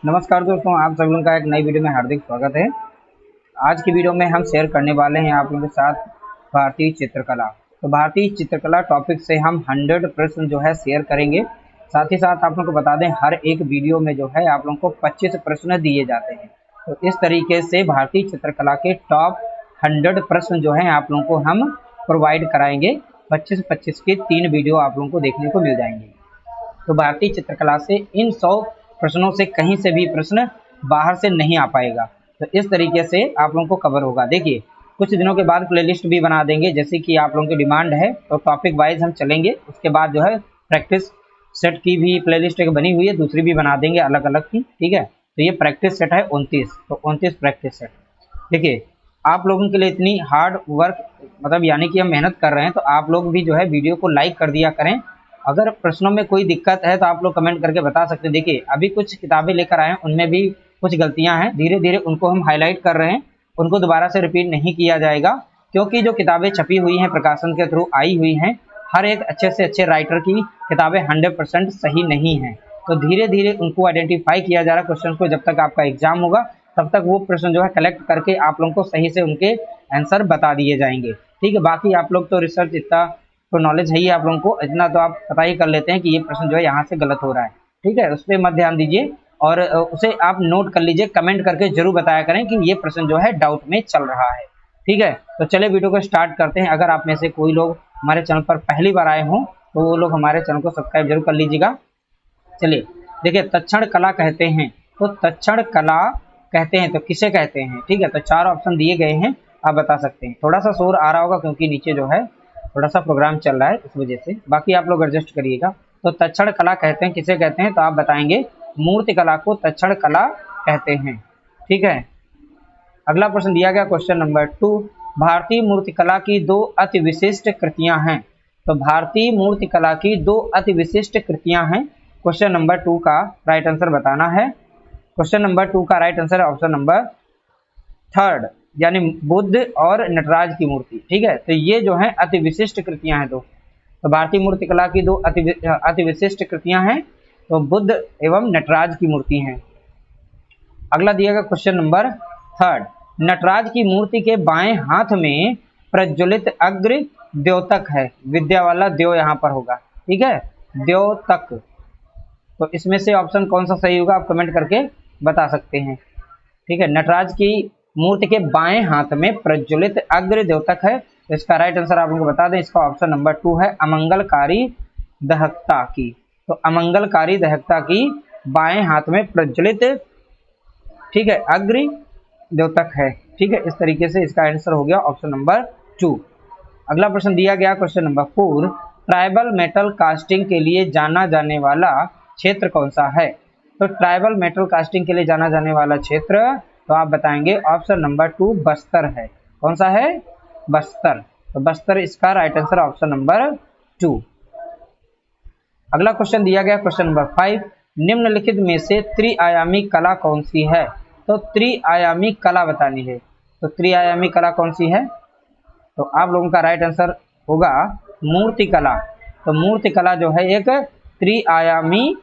नमस्कार दोस्तों, आप सब लोगों का एक नई वीडियो में हार्दिक स्वागत है। आज की वीडियो में हम शेयर करने वाले हैं आप लोगों के साथ भारतीय चित्रकला। तो भारतीय चित्रकला टॉपिक से हम 100 प्रश्न जो है शेयर करेंगे। साथ ही साथ आप लोगों को बता दें, हर एक वीडियो में जो है आप लोगों को 25 प्रश्न दिए जाते हैं। तो इस तरीके से भारतीय चित्रकला के टॉप 100 प्रश्न जो है आप लोगों को हम प्रोवाइड कराएंगे। 25-25 के 3 वीडियो आप लोगों को देखने को मिल जाएंगे। तो भारतीय चित्रकला से इन 100 प्रश्नों से कहीं से भी प्रश्न बाहर से नहीं आ पाएगा। तो इस तरीके से आप लोगों को कवर होगा। देखिए, कुछ दिनों के बाद प्लेलिस्ट भी बना देंगे, जैसे कि आप लोगों की डिमांड है। तो टॉपिक वाइज हम चलेंगे। उसके बाद जो है प्रैक्टिस सेट की भी प्लेलिस्ट एक बनी हुई है, दूसरी भी बना देंगे अलग अलग की। ठीक है, तो ये प्रैक्टिस सेट है 29, तो 29 प्रैक्टिस सेट। देखिए, आप लोगों के लिए इतनी हार्ड वर्क, मतलब यानी कि हम मेहनत कर रहे हैं, तो आप लोग भी जो है वीडियो को लाइक कर दिया करें। अगर प्रश्नों में कोई दिक्कत है तो आप लोग कमेंट करके बता सकते हैं। देखिए, अभी कुछ किताबें लेकर आए हैं, उनमें भी कुछ गलतियां हैं। धीरे धीरे उनको हम हाईलाइट कर रहे हैं, उनको दोबारा से रिपीट नहीं किया जाएगा, क्योंकि जो किताबें छपी हुई हैं, प्रकाशन के थ्रू आई हुई हैं, हर एक अच्छे से अच्छे राइटर की किताबें 100% सही नहीं हैं। तो धीरे धीरे उनको आइडेंटिफाई किया जा रहा है क्वेश्चन को। जब तक आपका एग्जाम होगा तब तक वो प्रश्न जो है कलेक्ट करके आप लोगों को सही से उनके आंसर बता दिए जाएंगे। ठीक है, बाकी आप लोग तो रिसर्च इतना तो नॉलेज है ही आप लोगों को, इतना तो आप पता ही कर लेते हैं कि ये प्रश्न जो है यहाँ से गलत हो रहा है। ठीक है, उस पर मत ध्यान दीजिए और उसे आप नोट कर लीजिए। कमेंट करके जरूर बताया करें कि ये प्रश्न जो है डाउट में चल रहा है। ठीक है, तो चलिए वीडियो को स्टार्ट करते हैं। अगर आप में से कोई लोग हमारे चैनल पर पहली बार आए हों तो वो लोग हमारे चैनल को सब्सक्राइब जरूर कर लीजिएगा। चलिए, देखिए, तक्षण कला कहते हैं, तो तक्षण कला कहते हैं तो किसे कहते हैं? ठीक है, तो 4 ऑप्शन दिए गए हैं, आप बता सकते हैं। थोड़ा सा शोर आ रहा होगा क्योंकि नीचे जो है थोड़ा सा प्रोग्राम चल रहा है, इस वजह से। बाकी आप लोग एडजस्ट करिएगा। तो तक्षण कला कहते हैं किसे कहते हैं? तो आप बताएंगे मूर्ति कला को तक्षण कला कहते हैं। ठीक है, अगला प्रश्न दिया गया क्वेश्चन नंबर 2, भारतीय मूर्तिकला की 2 अति विशिष्ट कृतियां हैं। तो भारतीय मूर्तिकला की 2 अति विशिष्ट कृतियां हैं। क्वेश्चन नंबर 2 का राइट आंसर बताना है। क्वेश्चन नंबर 2 का राइट आंसर है ऑप्शन नंबर 3, यानी बुद्ध और नटराज की मूर्ति। ठीक है, तो ये जो है अति विशिष्ट कृतियां हैं। तो भारतीय मूर्तिकला की 2 अति विशिष्ट कृतियां हैं, तो बुद्ध एवं नटराज की मूर्ति हैं। अगला दिया गया क्वेश्चन नंबर 3, नटराज की मूर्ति के बाएं हाथ में प्रज्वलित अग्र द्योतक है। विद्या वाला द्यो यहाँ पर होगा। ठीक है, द्योतक। तो इसमें से ऑप्शन कौन सा सही होगा, आप कमेंट करके बता सकते हैं। ठीक है, नटराज की मूर्ति के बाएं हाथ में प्रज्वलित अग्र द्योतक है। तो इसका राइट आंसर आप लोगों को बता दें, इसका ऑप्शन नंबर 2 है, अमंगलकारी दहकता की। तो अमंगलकारी दहकता की बाएं हाथ में प्रज्वलित, ठीक है, अग्र द्योतक है। ठीक है, इस तरीके से इसका आंसर हो गया ऑप्शन नंबर 2। अगला प्रश्न दिया गया question number 4, tribal metal casting के लिए जाना जाने वाला क्षेत्र कौन सा है? तो ट्राइबल मेटल कास्टिंग के लिए जाना जाने वाला क्षेत्र, तो आप बताएंगे ऑप्शन नंबर 2 बस्तर है। कौन सा है? बस्तर। तो बस्तर इसका राइट आंसर ऑप्शन नंबर 2। अगला क्वेश्चन दिया गया क्वेश्चन नंबर 5, निम्नलिखित में से त्रिआयामी कला कौन सी है? तो त्रिआयामी कला बतानी है। तो त्रिआयामी कला कौन सी है? तो आप लोगों का राइट आंसर होगा मूर्ति कला। तो मूर्ति कला जो है एक त्रिआयामी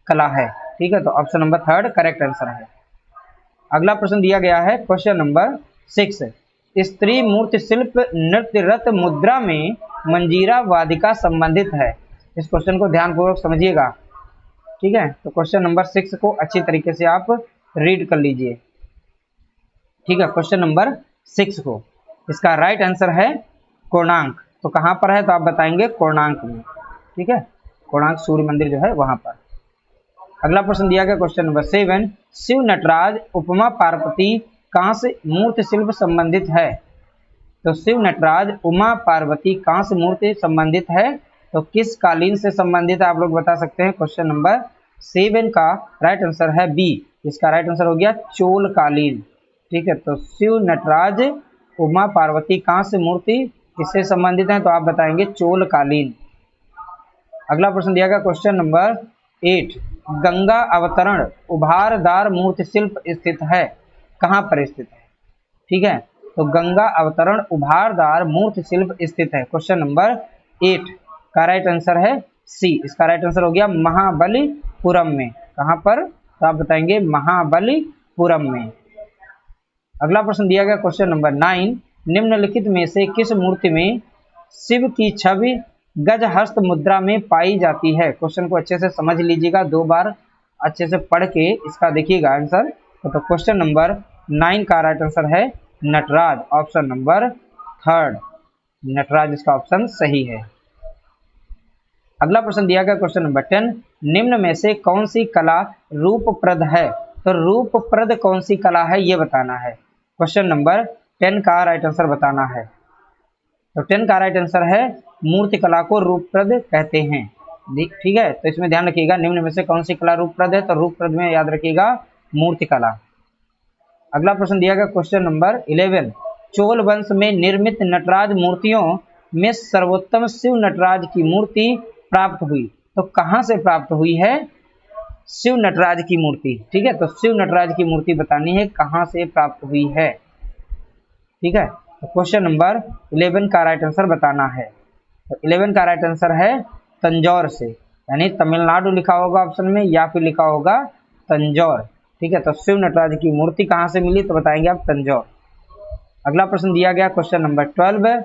कला है। ठीक है, तो ऑप्शन नंबर 3 करेक्ट आंसर है। अगला प्रश्न दिया गया है क्वेश्चन नंबर 6, स्त्री मूर्ति शिल्प नृत्य रत मुद्रा में मंजीरा वादिका संबंधित है। इस क्वेश्चन को ध्यानपूर्वक समझिएगा। ठीक है, तो क्वेश्चन नंबर 6 को अच्छी तरीके से आप रीड कर लीजिए। ठीक है, क्वेश्चन नंबर 6 को इसका राइट आंसर है कोणार्क। तो कहाँ पर है? तो आप बताएंगे कोणार्क में। ठीक है, कोणार्क सूर्य मंदिर जो है वहां पर। अगला प्रश्न दिया गया क्वेश्चन नंबर 7, शिव नटराज उपमा पार्वती कांस्य मूर्ति शिल्प संबंधित है। तो शिव नटराज उमा पार्वती कांस्य मूर्ति संबंधित है, तो किस कालीन से संबंधित है आप लोग बता सकते हैं। क्वेश्चन नंबर 7 का राइट आंसर है बी। इसका राइट आंसर हो गया चोल कालीन। ठीक है, तो शिव नटराज उमा पार्वती कांस्य मूर्ति किससे संबंधित है? तो आप बताएंगे चोल कालीन। अगला प्रश्न दिया गया क्वेश्चन नंबर 8, गंगा अवतरण उभारदार मूर्ति शिल्प स्थित है। कहाँ पर स्थित है? ठीक है, तो गंगा अवतरण उभारदार मूर्ति शिल्प स्थित है। क्वेश्चन नंबर 8 का राइट आंसर है सी। इसका राइट आंसर हो गया महाबलीपुरम में। कहाँ पर? तो आप बताएंगे महाबलीपुरम में। अगला प्रश्न दिया गया क्वेश्चन नंबर 9, निम्नलिखित में से किस मूर्ति में शिव की छवि गजहस्त मुद्रा में पाई जाती है? क्वेश्चन को अच्छे से समझ लीजिएगा, 2 बार अच्छे से पढ़ के इसका देखिएगा आंसर। तो क्वेश्चन नंबर 9 का राइट आंसर है नटराज, ऑप्शन नंबर 3, नटराज इसका ऑप्शन सही है। अगला प्रश्न दिया गया क्वेश्चन नंबर 10, निम्न में से कौन सी कला रूपप्रद है? तो रूपप्रद कौन सी कला है ये बताना है। क्वेश्चन नंबर 10 का राइट आंसर बताना है। तो 10 का राइट आंसर है मूर्ति कला को रूपप्रद कहते हैं। ठीक है, तो इसमें ध्यान रखिएगा निम्न में से कौन सी कला रूपप्रद है, तो रूपप्रद में याद रखिएगा मूर्ति कला। अगला प्रश्न दिया गया क्वेश्चन नंबर 11, चोल वंश में निर्मित नटराज मूर्तियों में सर्वोत्तम शिव नटराज की मूर्ति प्राप्त हुई। तो कहां से प्राप्त हुई है? शिव नटराज की मूर्ति। ठीक है, तो शिव नटराज की मूर्ति बतानी है कहां से प्राप्त हुई है। ठीक है, तो क्वेश्चन नंबर 11 का राइट आंसर बताना है। तो 11 का राइट आंसर है तंजौर से, यानी तमिलनाडु लिखा होगा ऑप्शन में या फिर लिखा होगा तंजौर। ठीक है, तो शिव नटराज की मूर्ति कहां से मिली तो बताएंगे आप तंजौर। अगला प्रश्न दिया गया क्वेश्चन नंबर 12,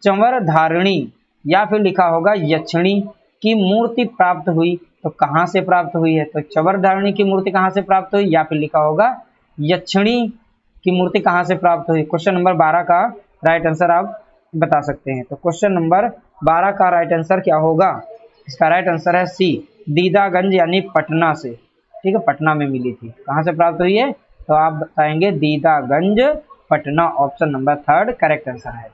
चंवर धारिणी या फिर लिखा होगा यक्षिणी की मूर्ति प्राप्त हुई। तो कहां से प्राप्त हुई है? तो चंवर धारिणी की मूर्ति कहां से प्राप्त हुई या फिर लिखा होगा यक्षिणी की मूर्ति कहां से प्राप्त हुई। क्वेश्चन नंबर 12 का राइट आंसर आप बता सकते हैं। तो क्वेश्चन नंबर 12 का राइट आंसर क्या होगा? इसका राइट आंसर है सी, दीदागंज यानी पटना से। ठीक है, पटना में मिली थी। कहां से प्राप्त हुई है? तो आप बताएंगे Didarganj Patna, option number 3 correct answer है।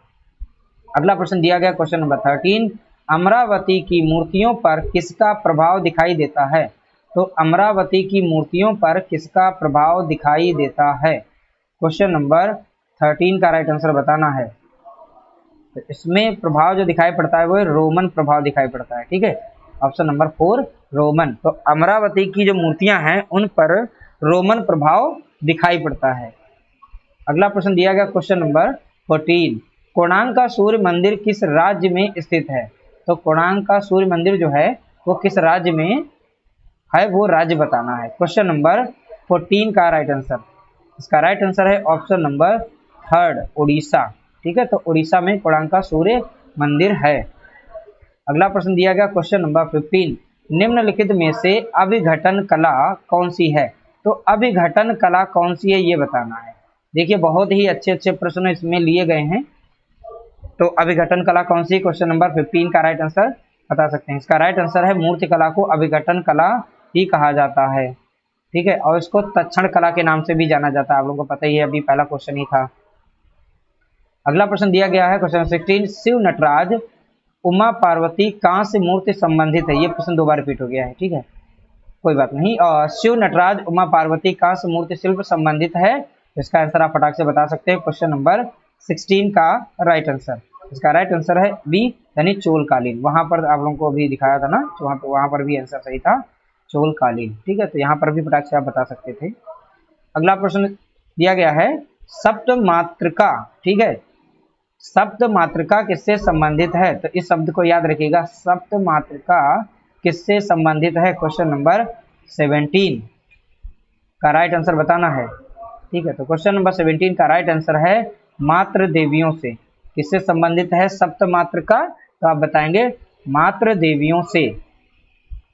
अगला प्रश्न दिया गया क्वेश्चन नंबर 13, अमरावती की मूर्तियों पर किसका प्रभाव दिखाई देता है? तो अमरावती की मूर्तियों पर किसका प्रभाव दिखाई देता है? क्वेश्चन नंबर 13 का राइट आंसर बताना है। तो इसमें प्रभाव जो दिखाई पड़ता है वो रोमन प्रभाव दिखाई पड़ता है। ठीक है, ऑप्शन नंबर 4 रोमन। तो अमरावती की जो मूर्तियां हैं उन पर रोमन प्रभाव दिखाई पड़ता है। अगला प्रश्न दिया गया क्वेश्चन नंबर 14, कोणार्क का सूर्य मंदिर किस राज्य में स्थित है? तो कोणार्क का सूर्य मंदिर जो है वो किस राज्य में है, वो राज्य बताना है। क्वेश्चन नंबर 14 का राइट आंसर, इसका राइट आंसर है ऑप्शन नंबर 3 उड़ीसा। ठीक है, तो उड़ीसा में कोणार्क का सूर्य मंदिर है। अगला प्रश्न दिया गया क्वेश्चन नंबर 15, निम्नलिखित में से अभिघटन कला कौन सी है? तो अभिघटन कला कौन सी है ये बताना है। देखिए बहुत ही अच्छे अच्छे प्रश्न इसमें लिए गए हैं। तो अभिघटन कला कौन सी? क्वेश्चन नंबर 15 का राइट आंसर बता सकते हैं। इसका राइट आंसर है मूर्ति कला को अभिघटन कला ही कहा जाता है। ठीक है, और इसको तक्षण कला के नाम से भी जाना जाता है, आप लोगों को पता ही है, अभी पहला क्वेश्चन ही था। अगला प्रश्न दिया गया है क्वेश्चन 16, शिव नटराज उमा पार्वती कहां से मूर्ति संबंधित है? ये प्रश्न 2 बार रिपीट हो गया है। ठीक है, कोई बात नहीं। और शिव नटराज उमा पार्वती कहां से मूर्ति शिल्प संबंधित है? इसका आंसर आप फटाक से बता सकते हैं। क्वेश्चन नंबर 16 का राइट आंसर, इसका राइट आंसर है बी, यानी चोलकालीन। वहां पर आप लोगों को अभी दिखाया था ना, वहां पर भी आंसर सही था, चोलकालीन। ठीक है, तो यहाँ पर भी फटाक से आप बता सकते थे। अगला प्रश्न दिया गया है सप्त मातृका। ठीक है, सप्त मातृका किससे संबंधित है? तो इस शब्द को याद रखिएगा, सप्त मातृका किससे संबंधित है? क्वेश्चन नंबर 17 का राइट आंसर बताना है। ठीक है, तो क्वेश्चन नंबर 17 का राइट आंसर है मातृ देवियों से। किससे संबंधित है सप्त मातृका? तो आप बताएंगे मातृ देवियों से।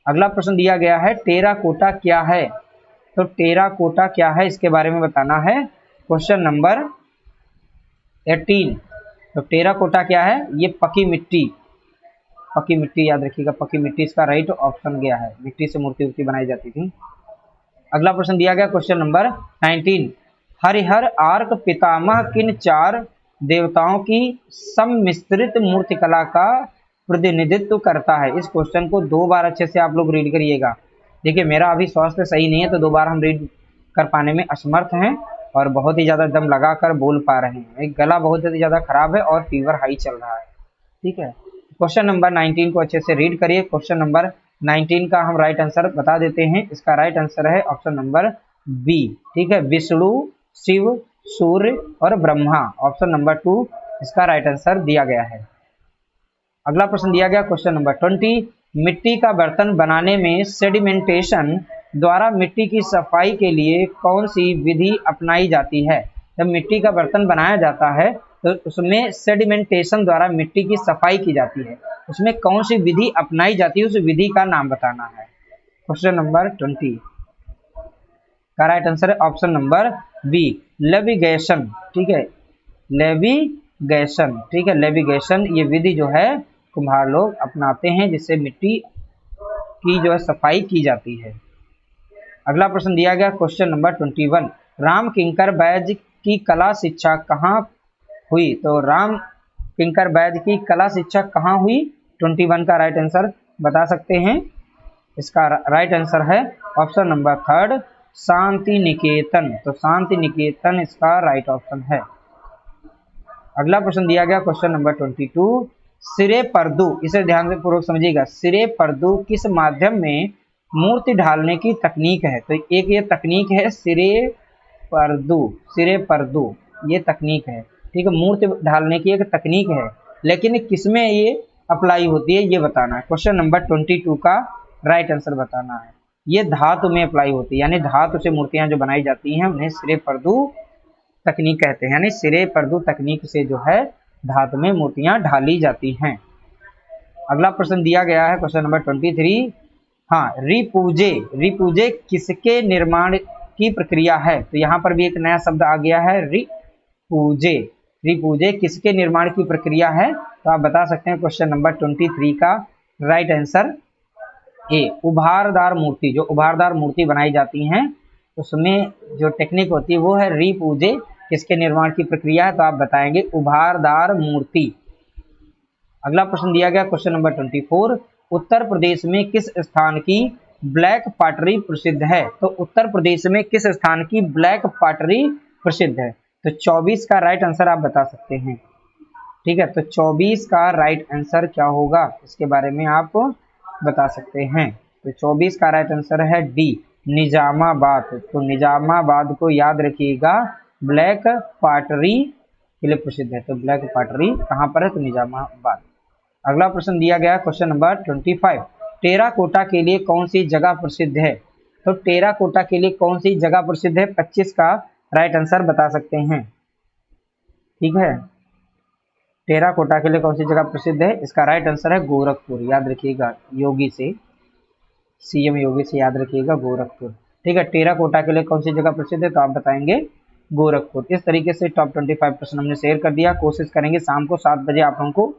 अगला प्रश्न दिया गया है टेराकोटा क्या है? तो टेराकोटा क्या है इसके बारे में बताना है। क्वेश्चन नंबर 18, तो टेराकोटा क्या है? ये पकी मिट्टी, पकी मिट्टी याद रखिएगा, पकी मिट्टी इसका राइट ऑप्शन गया है। मिट्टी से मूर्ति बनाई जाती थी। अगला प्रश्न दिया गया क्वेश्चन नंबर 19, हरिहर आर्क पितामह किन 4 देवताओं की सम्मिश्रित मूर्तिकला का प्रतिनिधित्व करता है? इस क्वेश्चन को 2 बार अच्छे से आप लोग रीड करिएगा। देखिए मेरा अभी स्वास्थ्य सही नहीं है तो 2 बार हम रीड कर पाने में असमर्थ हैं और बहुत ही ज़्यादा दम लगा कर बोल पा रहे हैं। एक गला बहुत ही ज़्यादा खराब है और फीवर हाई चल रहा है। ठीक है, क्वेश्चन नंबर 19 को अच्छे से रीड करिए। क्वेश्चन नंबर 19 का हम राइट आंसर बता देते हैं। इसका राइट आंसर है ऑप्शन नंबर बी। ठीक है, विष्णु, शिव, सूर्य और ब्रह्मा, ऑप्शन नंबर 2 इसका राइट आंसर दिया गया है। अगला प्रश्न दिया गया क्वेश्चन नंबर 20, मिट्टी का बर्तन बनाने में सेडिमेंटेशन द्वारा मिट्टी की सफाई के लिए कौन सी विधि अपनाई जाती है? जब मिट्टी का बर्तन बनाया जाता है तो उसमें सेडिमेंटेशन द्वारा मिट्टी की सफाई की जाती है, उसमें कौन सी विधि अपनाई जाती है, उस विधि का नाम बताना है। क्वेश्चन नंबर 20 का राइट आंसर है ऑप्शन नंबर बी, लेविगेशन। ठीक है, लेविगेशन। ठीक है, लेविगेशन ये विधि जो है कुम्हार लोग अपनाते हैं, जिससे मिट्टी की जो है सफाई की जाती है। अगला प्रश्न दिया गया क्वेश्चन नंबर 21, राम किंकर बैज की कला शिक्षा कहाँ हुई? तो राम किंकर बैज की कला शिक्षा कहाँ हुई? 21 का राइट आंसर बता सकते हैं। इसका राइट आंसर है ऑप्शन नंबर 3, शांति निकेतन। तो शांति निकेतन इसका राइट ऑप्शन है। अगला प्रश्न दिया गया क्वेश्चन नंबर 22, सिरे पर्दू, इसे ध्यान से पूर्वक समझिएगा, सिरे पर्दू किस माध्यम में मूर्ति ढालने की तकनीक है? तो एक ये तकनीक है सिरे पर्दू, सिरे पर्दू ये तकनीक है। ठीक है, मूर्ति ढालने की एक तकनीक है, लेकिन किसमें ये अप्लाई होती है ये बताना है। क्वेश्चन नंबर 22 का राइट आंसर बताना है। ये धातु में अप्लाई होती है, यानी धातु से मूर्तियां जो बनाई जाती हैं उन्हें सिरे पर्दू तकनीक कहते हैं, यानी सिरे पर्दू तकनीक से जो है धातु में मूर्तियां ढाली जाती हैं। अगला प्रश्न दिया गया है क्वेश्चन नंबर 23, हाँ, रिपूजे, रिपूजे किसके निर्माण की प्रक्रिया है? तो यहाँ पर भी एक नया शब्द आ गया है, रिपूजे। रिपूजे किसके निर्माण की प्रक्रिया है? तो आप बता सकते हैं क्वेश्चन नंबर 23 का राइट आंसर ए, उभारदार मूर्ति। जो उभारदार मूर्ति बनाई जाती हैं उसमें जो टेक्निक होती है वो है रिपूजे। किसके निर्माण की प्रक्रिया है? तो आप बताएंगे उभारदार मूर्ति। अगला प्रश्न दिया गया क्वेश्चन नंबर 24, उत्तर प्रदेश में किस स्थान की ब्लैक पॉटरी प्रसिद्ध है? तो उत्तर प्रदेश में किस स्थान की ब्लैक पॉटरी प्रसिद्ध है? तो 24 का राइट आंसर आप बता सकते हैं। ठीक है, तो 24 का राइट आंसर क्या होगा इसके बारे में आप बता सकते हैं। तो 24 का राइट आंसर है डी, निजामाबाद। तो निजामाबाद को याद रखिएगा, ब्लैक पॉटरी के लिए प्रसिद्ध है। तो ब्लैक पॉटरी कहाँ पर है? तो निजामाबाद। अगला प्रश्न दिया गया क्वेश्चन नंबर 25, टेराकोटा के लिए कौन सी जगह प्रसिद्ध है? तो टेराकोटा के लिए कौन सी जगह प्रसिद्ध है? 25 का राइट आंसर बता सकते हैं। ठीक है, टेराकोटा के लिए कौन सी जगह प्रसिद्ध है? इसका राइट आंसर है गोरखपुर। याद रखिएगा, योगी से, सीएम योगी से याद रखिएगा, गोरखपुर। ठीक है, टेराकोटा के लिए कौन सी जगह प्रसिद्ध है? तो आप बताएंगे गोरखपुर। इस तरीके से टॉप 25 प्रश्न हमने शेयर कर दिया। कोशिश करेंगे शाम को 7 बजे आप लोगों को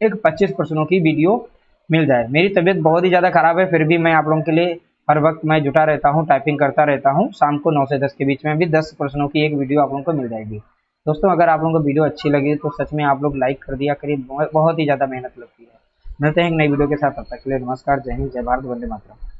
एक 25 प्रश्नों की वीडियो मिल जाए। मेरी तबीयत बहुत ही ज़्यादा खराब है, फिर भी मैं आप लोगों के लिए हर वक्त मैं जुटा रहता हूँ, टाइपिंग करता रहता हूँ। शाम को 9 से 10 के बीच में भी 10 प्रश्नों की एक वीडियो आप लोगों को मिल जाएगी। दोस्तों, अगर आप लोगों को वीडियो अच्छी लगी तो सच में आप लोग लाइक कर दिया करिए, बहुत ही ज़्यादा मेहनत लगती है। मिलते हैं एक नई वीडियो के साथ, तब तक के लिए नमस्कार, जय हिंद, जय भारत, वंदे मातरम।